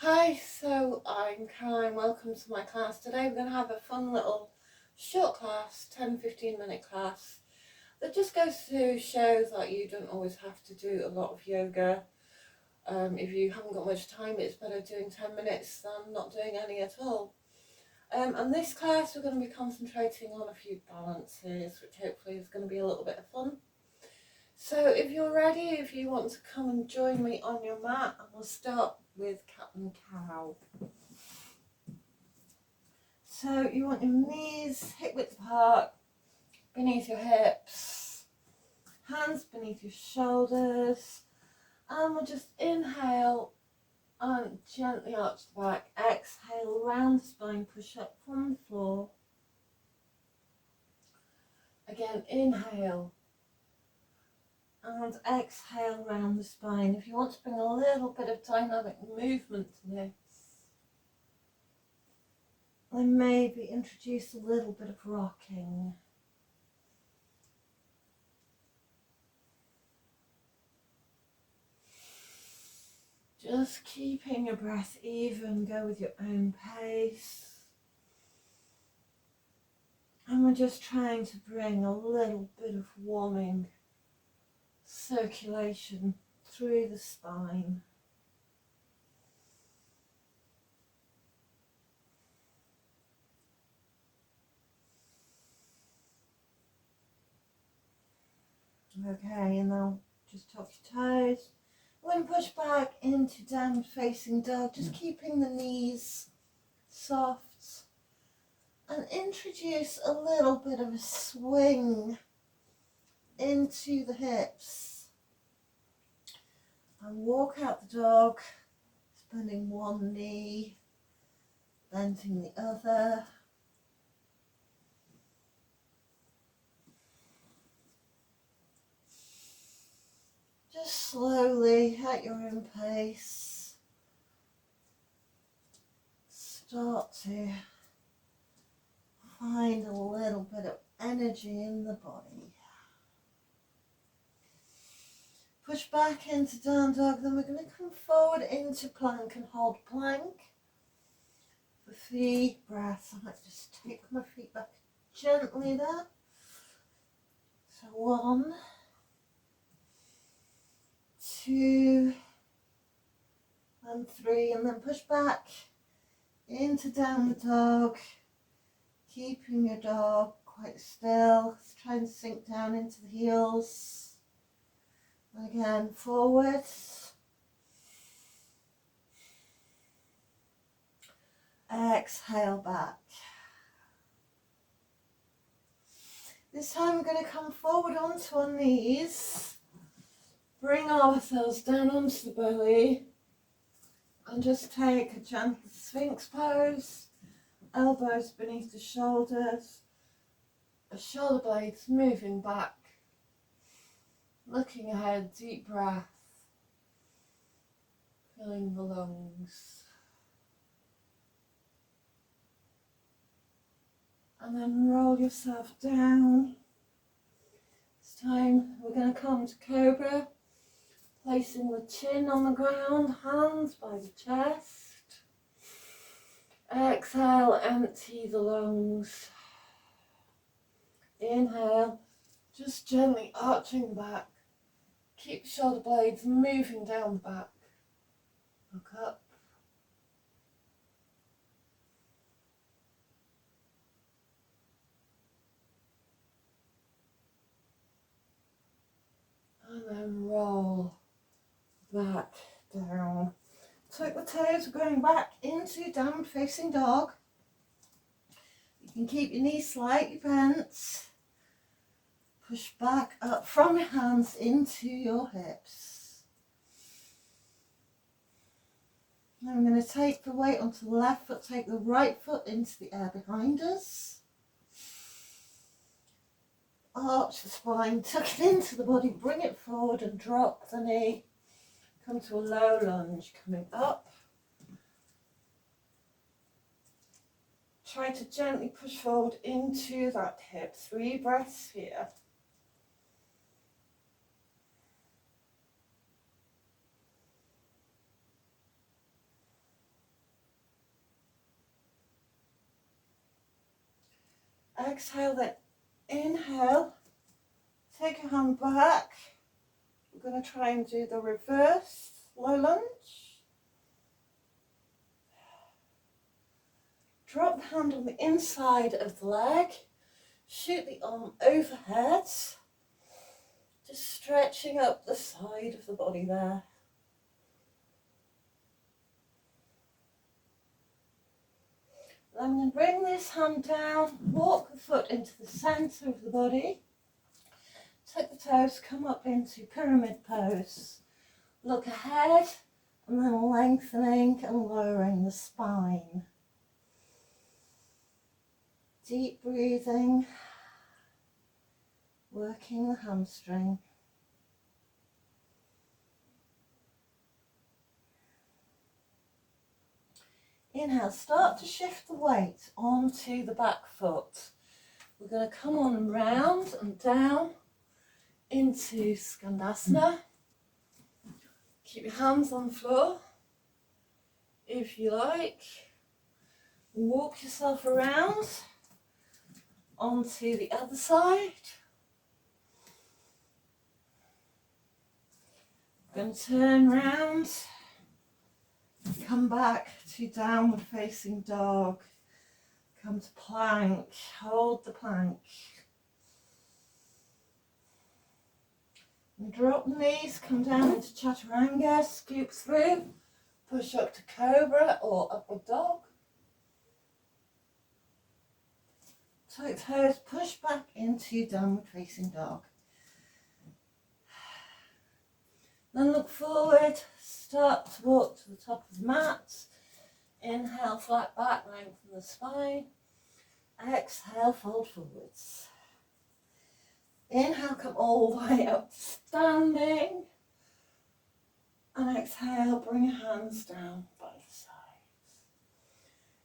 Hi, so I'm Caroline. Welcome to my class. Today we're going to have a fun little short class, 10-15 minute class that just goes to show that you don't always have to do a lot of yoga. If you haven't got much time, it's better doing 10 minutes than not doing any at all. And this class we're going to be concentrating on a few balances, which hopefully is going to be a little bit of fun. So if you're ready, if you want to come and join me on your mat, and we'll start with cat and cow. So you want your knees hip width apart, beneath your hips, hands beneath your shoulders, and we'll just inhale and gently arch the back. Exhale, round the spine, push up from the floor. Again, inhale and exhale round the spine. If you want to bring a little bit of dynamic movement to this, then maybe introduce a little bit of rocking. Just keeping your breath even, go with your own pace. And we're just trying to bring a little bit of warming circulation through the spine. Okay, and now just tuck your toes. When push back into downward facing dog, just keeping the knees soft, and introduce a little bit of a swing into the hips and walk out the dog, bending one knee, bending the other. Just slowly, at your own pace, start to find a little bit of energy in the body. Push back into down dog, then we're going to come forward into plank and hold plank for 3 breaths. I might just take my feet back gently there. So 1, 2, and 3, and then push back into downward dog, keeping your dog quite still. Try and sink down into the heels. And again, forward. Exhale back. This time we're going to come forward onto our knees, bring ourselves down onto the belly, and just take a gentle Sphinx pose, elbows beneath the shoulders, the shoulder blades moving back, looking ahead, deep breath, filling the lungs. And then roll yourself down. This time we're going to come to Cobra, placing the chin on the ground, hands by the chest. Exhale, empty the lungs. Inhale, just gently arching the back. Keep shoulder blades moving down the back. Look up. And then roll back down. Tuck the toes, we're going back into downward facing dog. You can keep your knees slightly bent. Push back up from your hands into your hips. Now I'm going to take the weight onto the left foot, take the right foot into the air behind us. Arch the spine, tuck it into the body, bring it forward and drop the knee. Come to a low lunge, coming up. Try to gently push forward into that hip. 3 breaths here. Exhale, then inhale. Take your hand back. We're going to try and do the reverse low lunge. Drop the hand on the inside of the leg. Shoot the arm overhead. Just stretching up the side of the body there. I'm going to bring this hand down, walk the foot into the centre of the body. Tuck the toes, come up into pyramid pose. Look ahead and then lengthening and lowering the spine. Deep breathing, working the hamstring. Inhale, start to shift the weight onto the back foot. We're going to come on and round and down into Skandasana. Keep your hands on the floor if you like. Walk yourself around onto the other side. Going to turn round. Come back to downward facing dog. Come to plank. Hold the plank. And drop the knees. Come down into chaturanga. Scoop through. Push up to cobra or upward dog. Tuck toes. Push back into downward facing dog. Then look forward. Start to walk to the top of the mat. Inhale, flat back, lengthen the spine. Exhale, fold forwards. Inhale, come all the way up to standing. And exhale, bring your hands down by the sides.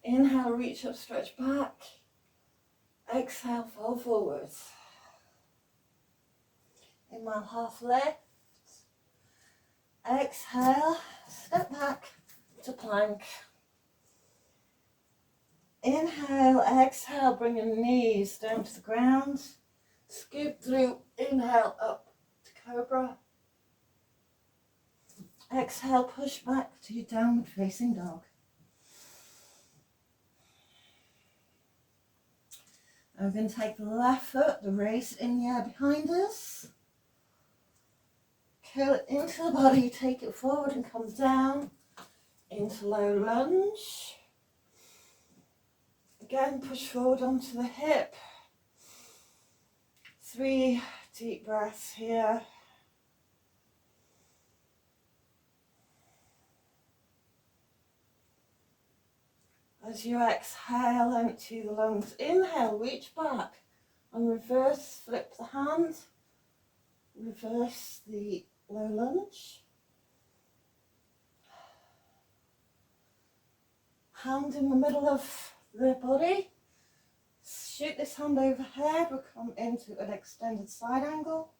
Inhale, reach up, stretch back. Exhale, fold forwards. Inhale, half lift. Exhale, step back to plank. Inhale, exhale, bring your knees down to the ground. Scoop through, inhale up to cobra. Exhale, push back to your downward facing dog. I'm going to take the left foot, the raise in the air behind us. Curl it into the body, take it forward and come down into low lunge. Again, push forward onto the hip. 3 deep breaths here. As you exhale, empty the lungs. Inhale, reach back and reverse, flip the hand. Reverse the low lunge. Hand in the middle of the body. Shoot this hand overhead. We'll come into an extended side angle.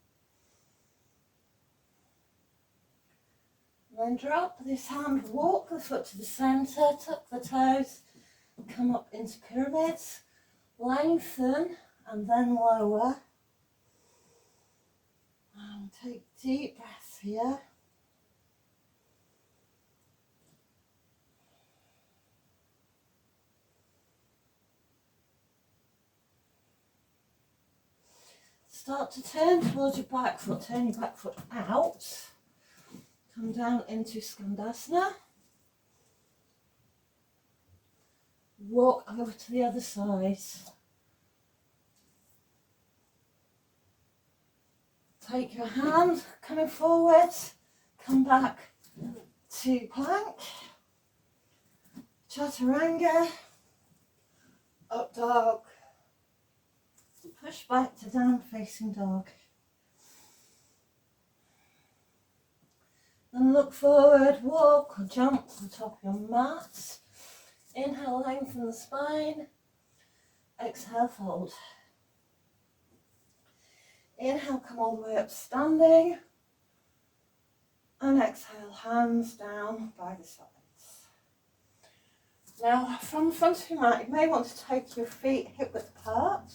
Then drop this hand, walk the foot to the centre, tuck the toes, come up into pyramids, lengthen and then lower. And take deep breaths here. Start to turn towards your back foot, turn your back foot out. Come down into Skandasana. Walk over to the other side. Take your hand, coming forward, come back to plank, chaturanga, up dog, push back to down facing dog. Then look forward, walk or jump to the top of your mat. Inhale, lengthen the spine. Exhale, fold. Inhale, come all the way up standing. And exhale, hands down by the sides. Now, from the front of your mat, you may want to take your feet hip width apart.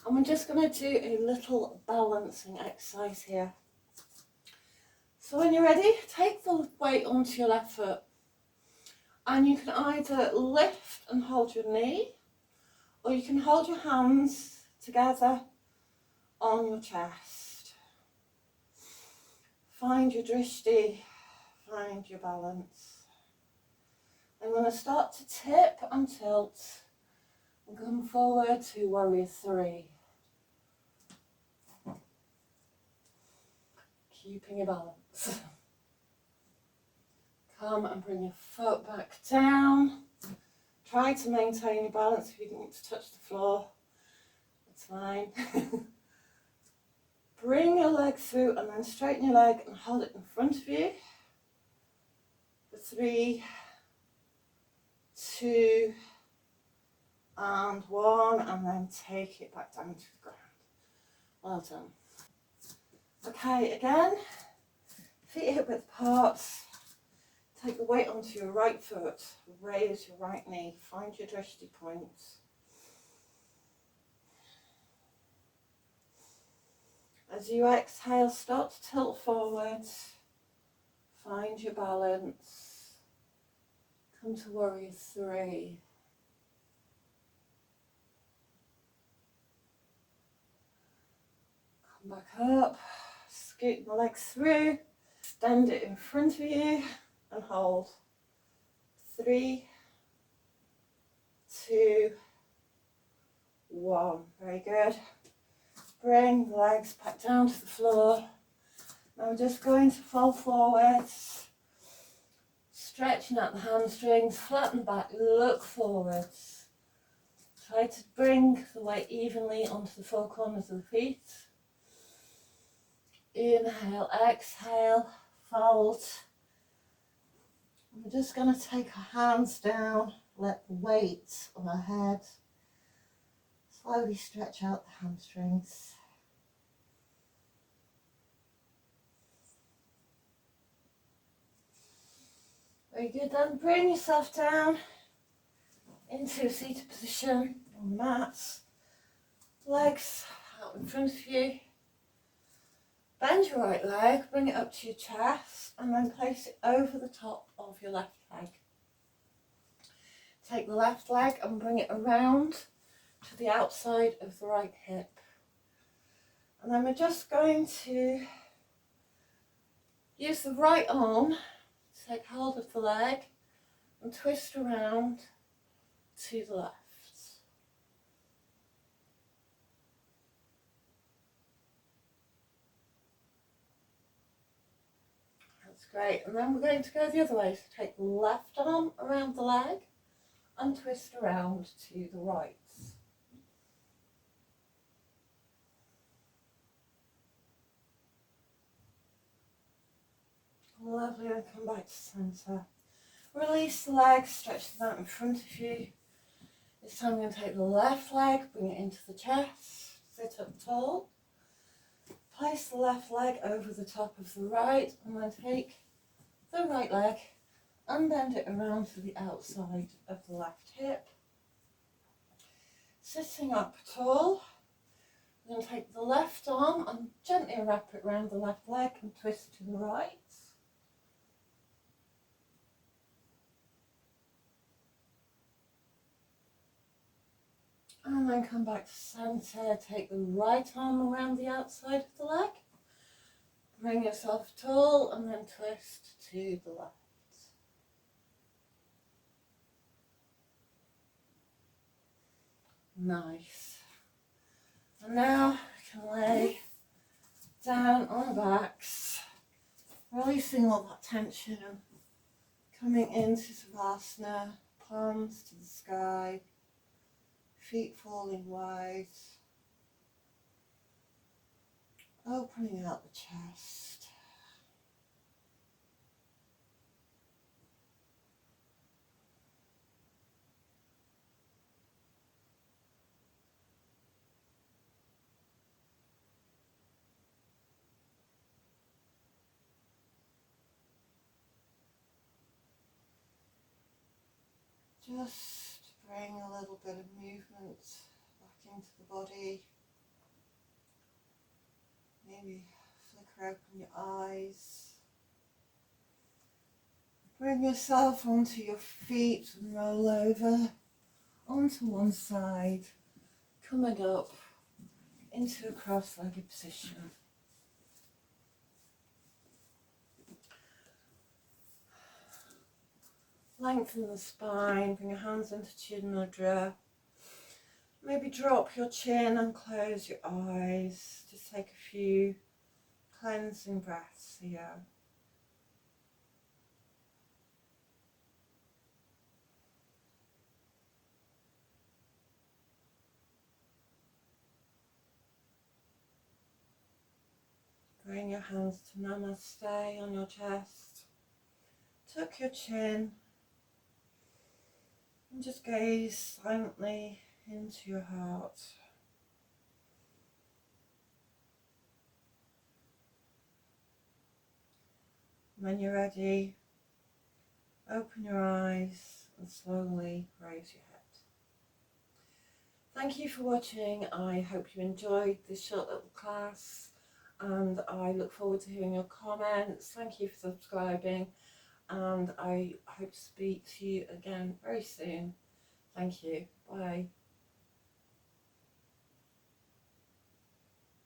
And we're just going to do a little balancing exercise here. So when you're ready, take the weight onto your left foot. And you can either lift and hold your knee, or you can hold your hands together on your chest. Find your drishti, find your balance. I'm going to start to tip and tilt and come forward to warrior 3. Keeping your balance. Come and bring your foot back down. Try to maintain your balance. If you need to touch the floor, it's fine. Bring your leg through and then straighten your leg and hold it in front of you. For 3, 2, and 1, and then take it back down to the ground. Well done. Okay, again, feet hip width apart. Take the weight onto your right foot, raise your right knee, find your drishti points. As you exhale, start to tilt forward, find your balance, come to warrior 3. Come back up, scoot the legs through, extend it in front of you and hold. 3, 2, 1. Very good. Bring the legs back down to the floor. Now we're just going to fall forwards, stretching out the hamstrings, flatten back, look forwards. Try to bring the weight evenly onto the 4 corners of the feet. Inhale, exhale, fold. We're just going to take our hands down, let the weight on our head slowly stretch out the hamstrings. Very good, then bring yourself down into a seated position on the mat. Legs out in front of you. Bend your right leg, bring it up to your chest, and then place it over the top of your left leg. Take the left leg and bring it around to the outside of the right hip. And then we're just going to use the right arm to take hold of the leg and twist around to the left. That's great. And then we're going to go the other way. So take the left arm around the leg and twist around to the right. Lovely, and come back to centre. Release the legs, stretch them out in front of you. This time I'm going to take the left leg, bring it into the chest, sit up tall. Place the left leg over the top of the right, and then take the right leg and bend it around to the outside of the left hip. Sitting up tall, I'm going to take the left arm and gently wrap it around the left leg and twist to the right. And then come back to centre, take the right arm around the outside of the leg, bring yourself tall and then twist to the left. Nice. And now we can lay down on our backs, releasing all that tension and coming into Savasana, palms to the sky. Feet falling wide, opening out the chest. Just bring a little bit of movement back into the body. Maybe flicker open your eyes. Bring yourself onto your feet and roll over onto one side, coming up into a cross-legged position. Lengthen the spine, bring your hands into chin mudra. Maybe drop your chin and close your eyes. Just take a few cleansing breaths here. Bring your hands to Namaste on your chest. Tuck your chin and just gaze silently into your heart. When you're ready, open your eyes and slowly raise your head. Thank you for watching. I hope you enjoyed this short little class, and I look forward to hearing your comments. Thank you for subscribing, and I hope to speak to you again very soon. Thank you. Bye.